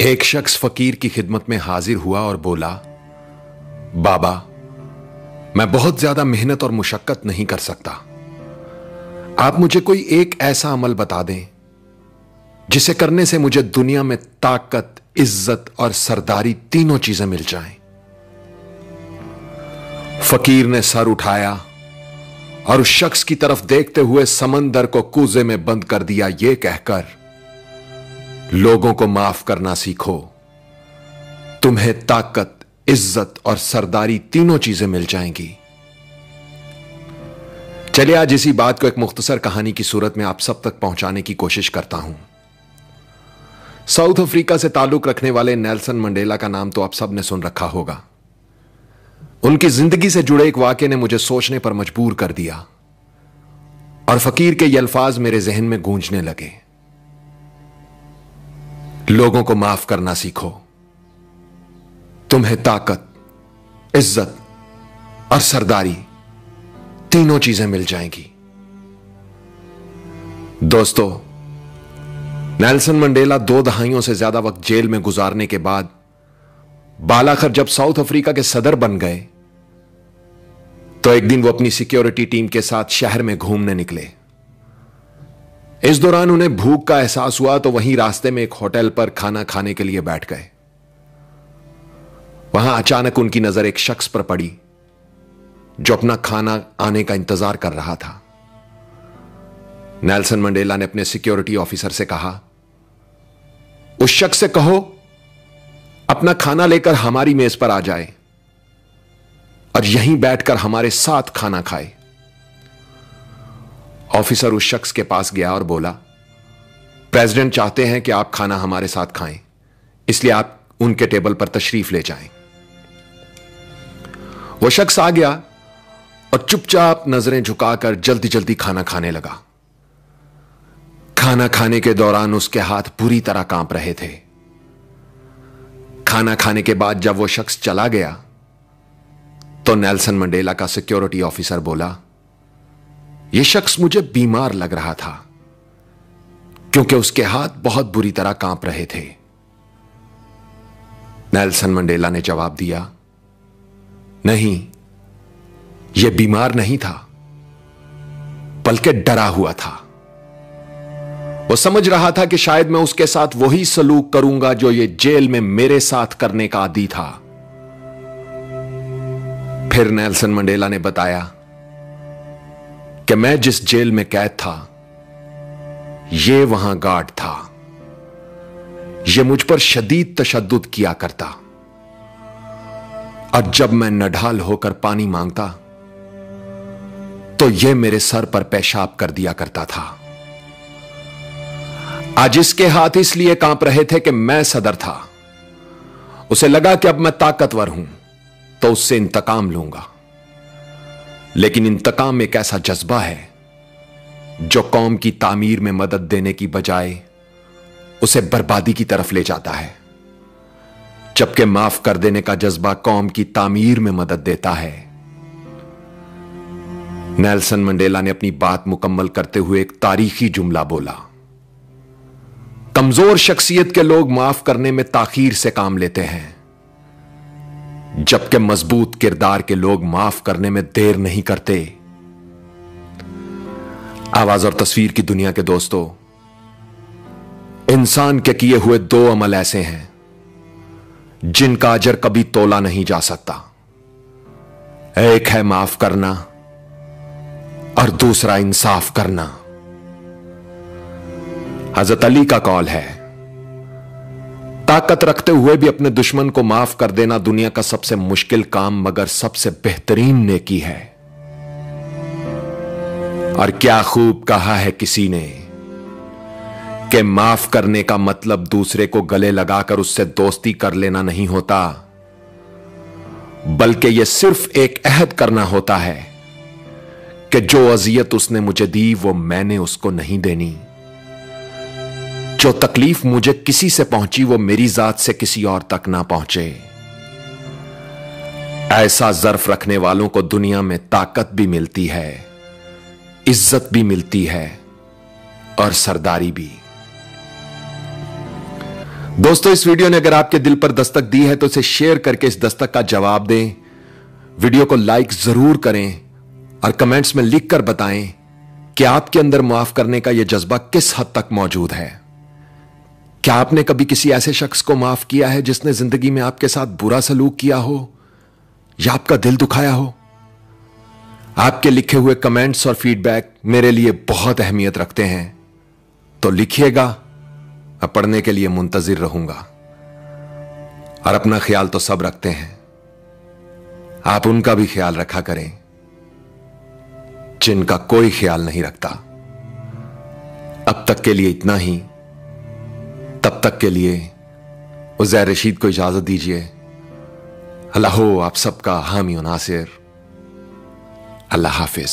एक शख्स फकीर की खिदमत में हाजिर हुआ और बोला, बाबा, मैं बहुत ज्यादा मेहनत और मुशक्कत नहीं कर सकता। आप मुझे कोई एक ऐसा अमल बता दें जिसे करने से मुझे दुनिया में ताकत, इज्जत और सरदारी तीनों चीजें मिल जाएं। फकीर ने सर उठाया और उस शख्स की तरफ देखते हुए समंदर को कूजे में बंद कर दिया, यह कहकर, लोगों को माफ करना सीखो, तुम्हें ताकत, इज्जत और सरदारी तीनों चीजें मिल जाएंगी। चलिए आज इसी बात को एक मुख्तसर कहानी की सूरत में आप सब तक पहुंचाने की कोशिश करता हूं। साउथ अफ्रीका से ताल्लुक रखने वाले नेल्सन मंडेला का नाम तो आप सब ने सुन रखा होगा। उनकी जिंदगी से जुड़े एक वाकये ने मुझे सोचने पर मजबूर कर दिया और फकीर के ये अल्फाज मेरे जहन में गूंजने लगे, लोगों को माफ करना सीखो, तुम्हें ताकत, इज्जत और सरदारी तीनों चीजें मिल जाएंगी। दोस्तों, नेल्सन मंडेला 2 दहाइयों से ज्यादा वक्त जेल में गुजारने के बाद बालाखर जब साउथ अफ्रीका के सदर बन गए तो एक दिन वो अपनी सिक्योरिटी टीम के साथ शहर में घूमने निकले। इस दौरान उन्हें भूख का एहसास हुआ तो वहीं रास्ते में एक होटल पर खाना खाने के लिए बैठ गए। वहां अचानक उनकी नजर एक शख्स पर पड़ी जो अपना खाना आने का इंतजार कर रहा था। नेल्सन मंडेला ने अपने सिक्योरिटी ऑफिसर से कहा, उस शख्स से कहो अपना खाना लेकर हमारी मेज पर आ जाए और यहीं बैठकर हमारे साथ खाना खाए। ऑफिसर उस शख्स के पास गया और बोला, प्रेसिडेंट चाहते हैं कि आप खाना हमारे साथ खाएं, इसलिए आप उनके टेबल पर तशरीफ ले जाएं। वो शख्स आ गया और चुपचाप नजरें झुकाकर जल्दी जल्दी खाना खाने लगा। खाना खाने के दौरान उसके हाथ पूरी तरह कांप रहे थे। खाना खाने के बाद जब वो शख्स चला गया तो नेल्सन मंडेला का सिक्योरिटी ऑफिसर बोला, यह शख्स मुझे बीमार लग रहा था क्योंकि उसके हाथ बहुत बुरी तरह कांप रहे थे। नेल्सन मंडेला ने जवाब दिया, नहीं, यह बीमार नहीं था बल्कि डरा हुआ था। वो समझ रहा था कि शायद मैं उसके साथ वही सलूक करूंगा जो ये जेल में मेरे साथ करने का आदी था। फिर नेल्सन मंडेला ने बताया कि मैं जिस जेल में कैद था ये वहां गार्ड था। ये मुझ पर शदीद तशद्दुद किया करता और जब मैं नढाल होकर पानी मांगता तो यह मेरे सर पर पेशाब कर दिया करता था। आज इसके हाथ इसलिए कांप रहे थे कि मैं सदर था। उसे लगा कि अब मैं ताकतवर हूं तो उससे इंतकाम लूंगा, लेकिन इंतकाम एक ऐसा जज्बा है जो कौम की तामीर में मदद देने की बजाय उसे बर्बादी की तरफ ले जाता है, जबकि माफ कर देने का जज्बा कौम की तामीर में मदद देता है। नेल्सन मंडेला ने अपनी बात मुकम्मल करते हुए एक तारीखी जुमला बोला, कमजोर शख्सियत के लोग माफ करने में ताखीर से काम लेते हैं, जबकि मजबूत किरदार के लोग माफ करने में देर नहीं करते। आवाज और तस्वीर की दुनिया के दोस्तों, इंसान के किए हुए 2 अमल ऐसे हैं जिनका अजर कभी तोला नहीं जा सकता। एक है माफ करना और दूसरा इंसाफ करना। हजरत अली का कौल है, ताकत रखते हुए भी अपने दुश्मन को माफ कर देना दुनिया का सबसे मुश्किल काम मगर सबसे बेहतरीन नेकी है। और क्या खूब कहा है किसी ने कि माफ करने का मतलब दूसरे को गले लगाकर उससे दोस्ती कर लेना नहीं होता, बल्कि यह सिर्फ एक अहद करना होता है कि जो अजियत उसने मुझे दी वो मैंने उसको नहीं देनी। जो तकलीफ मुझे किसी से पहुंची वो मेरी जात से किसी और तक ना पहुंचे। ऐसा ज़र्फ रखने वालों को दुनिया में ताकत भी मिलती है, इज्जत भी मिलती है और सरदारी भी। दोस्तों, इस वीडियो ने अगर आपके दिल पर दस्तक दी है तो इसे शेयर करके इस दस्तक का जवाब दें। वीडियो को लाइक जरूर करें और कमेंट्स में लिखकर बताएं कि आपके अंदर माफ करने का यह जज्बा किस हद तक मौजूद है। क्या आपने कभी किसी ऐसे शख्स को माफ किया है जिसने जिंदगी में आपके साथ बुरा सलूक किया हो या आपका दिल दुखाया हो? आपके लिखे हुए कमेंट्स और फीडबैक मेरे लिए बहुत अहमियत रखते हैं, तो लिखिएगा, मैं पढ़ने के लिए मुंतजिर रहूंगा। और अपना ख्याल तो सब रखते हैं, आप उनका भी ख्याल रखा करें जिनका कोई ख्याल नहीं रखता। अब तक के लिए इतना ही। तब तक के लिए उज़ैर रशीद को इजाजत दीजिए। अल्लाह हो आप सबका हामी और नासिर। अल्लाह हाफिज।